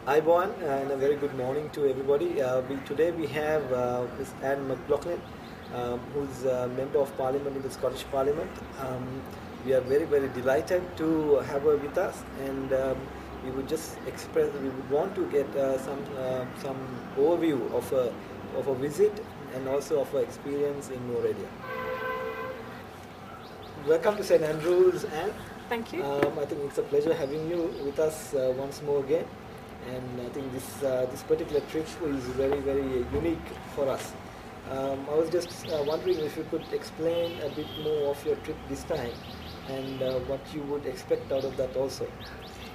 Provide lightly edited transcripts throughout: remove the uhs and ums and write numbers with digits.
Hi, Bon, and a very good morning to everybody. Today we have Ms. Anne McLaughlin, who's a member of Parliament in the Scottish Parliament. We are very, very delighted to have her with us, and we would want to get some overview of a visit and also of her experience in Nuwara Eliya. Welcome to St. Andrews, Anne. Thank you. I think it's a pleasure having you with us once more again. And I think this particular trip is very, very unique for us. I was just wondering if you could explain a bit more of your trip this time and what you would expect out of that also.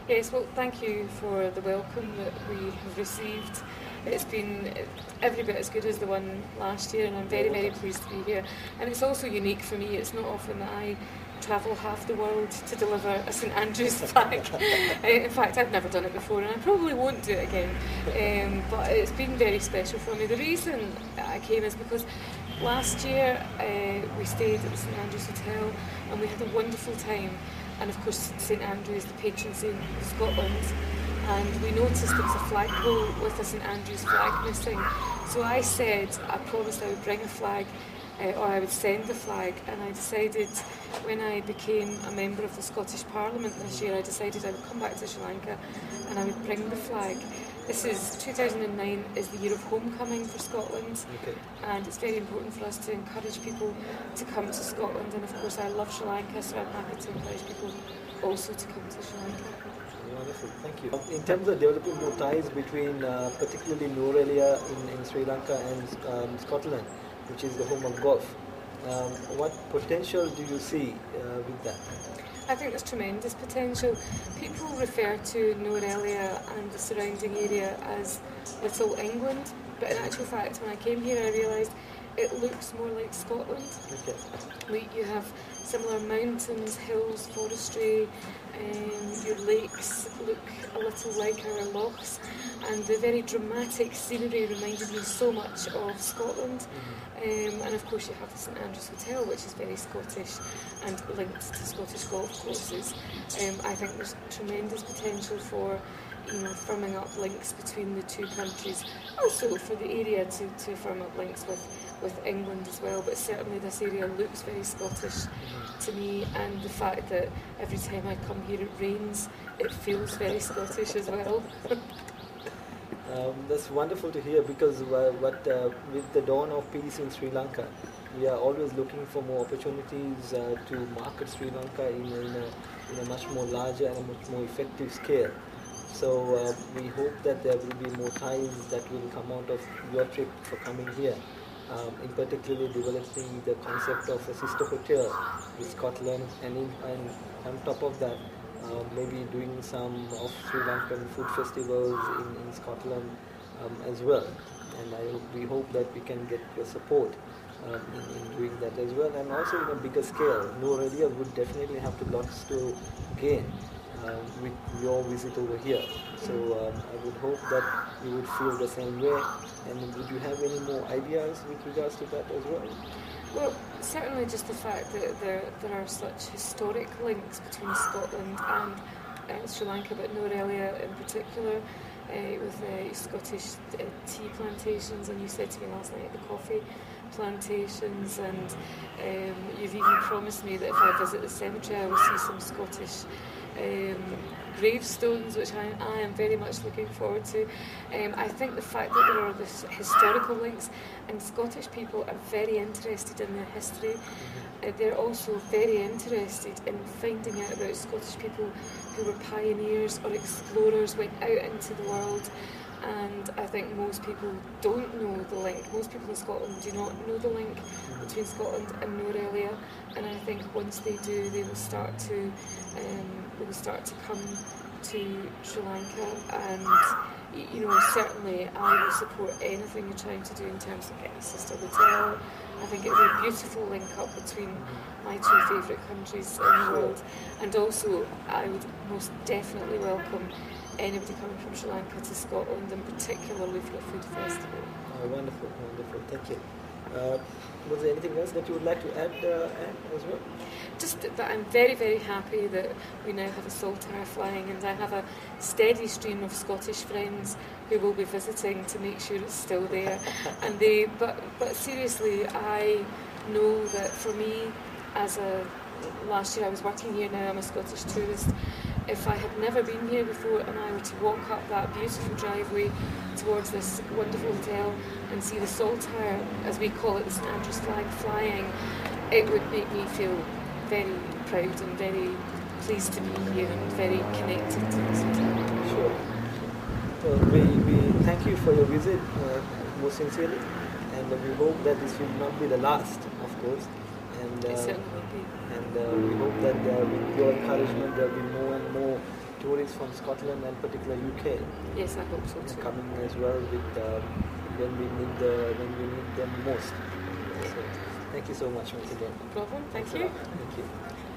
Yes, well, thank you for the welcome that we have received. It's been every bit as good as the one last year, and I'm very, very pleased to be here. And it's also unique for me. It's not often that I travel half the world to deliver a St Andrews flag. In fact, I've never done it before, and I probably won't do it again. But it's been very special for me. The reason I came is because last year we stayed at the St Andrews Hotel, and we had a wonderful time. And of course, St Andrews, the patron saint of Scotland, and we noticed there was a flagpole with a St Andrews flag missing. So I said, I promised I would bring a flag, or I would send the flag, and I decided when I became a member of the Scottish Parliament this year, I decided I would come back to Sri Lanka and I would bring the flag. This is 2009 is the year of homecoming for Scotland, and it's very important for us to encourage people to come to Scotland, and of course I love Sri Lanka, so I'm happy to encourage people also to come to Sri Lanka. Wonderful, thank you. In terms of developing more ties between particularly Nuwara Eliya in Sri Lanka and Scotland, which is the home of golf, what potential do you see with that? I think there's tremendous potential. People refer to Nuwara Eliya and the surrounding area as Little England, but in actual fact, when I came here, I realised it looks more like Scotland. You have similar mountains, hills, forestry, your lakes look a little like our lochs, and the very dramatic scenery reminded me so much of Scotland. And of course you have the St Andrews Hotel, which is very Scottish and linked to Scottish golf courses. I think there's tremendous potential for firming up links between the two countries, also for the area to firm up links with England as well, but certainly this area looks very Scottish to me, and the fact that every time I come here it rains, it feels very Scottish as well. That's wonderful to hear, because with the dawn of peace in Sri Lanka, we are always looking for more opportunities to market Sri Lanka in a much more larger and a much more effective scale. So we hope that there will be more ties that will come out of your trip for coming here. In particular, developing the concept of a sister hotel with Scotland, and on top of that, maybe doing some of Sri Lankan food festivals in Scotland as well. And we hope that we can get your support in doing that as well, and also in a bigger scale. Nuwara Eliya would definitely have lots to gain with your visit over here. So I would hope that you would feel the same way. And would you have any more ideas with regards to that as well? Well, certainly just the fact that there are such historic links between Scotland and Sri Lanka, but Nuwara Eliya in particular, with Scottish tea plantations, and you said to me last night the coffee plantations, and you've even promised me that if I visit the cemetery I will see some Scottish gravestones, which I am very much looking forward to. I think the fact that there are these historical links, and Scottish people are very interested in their history. They're also very interested in finding out about Scottish people who were pioneers or explorers, went out into the world. And I think most people don't know the link. Most people in Scotland do not know the link between Scotland and Nuwara Eliya, and I think once they do, they will start to come to Sri Lanka. And certainly I will support anything you're trying to do in terms of getting a sister hotel. I think it would be a beautiful link up between my two favourite countries in the world, and also I would most definitely welcome anybody coming from Sri Lanka to Scotland, and particularly for the food festival. Oh, wonderful, wonderful, thank you. Was there anything else that you would like to add, Anne, as well? just that I'm very, very happy that we now have a Saltire flying, and I have a steady stream of Scottish friends who will be visiting to make sure it's still there. And but seriously, I know that for me, last year I was working here, now I'm a Scottish tourist. If I had never been here before and I were to walk up that beautiful driveway towards this wonderful hotel and see the Saltire, as we call it, the St Andrews flag flying, it would make me feel very proud and very pleased to be here and very connected to this hotel. Sure. Well, we thank you for your visit most sincerely, and we hope that this will not be the last, of course. And It certainly will be. we hope that with your encouragement there will be more and more tourists from Scotland and particularly UK Yes, I hope so too. coming as well with when we need them most. So thank you so much once again. No problem. Thank Thanks a you. lot. Thank you.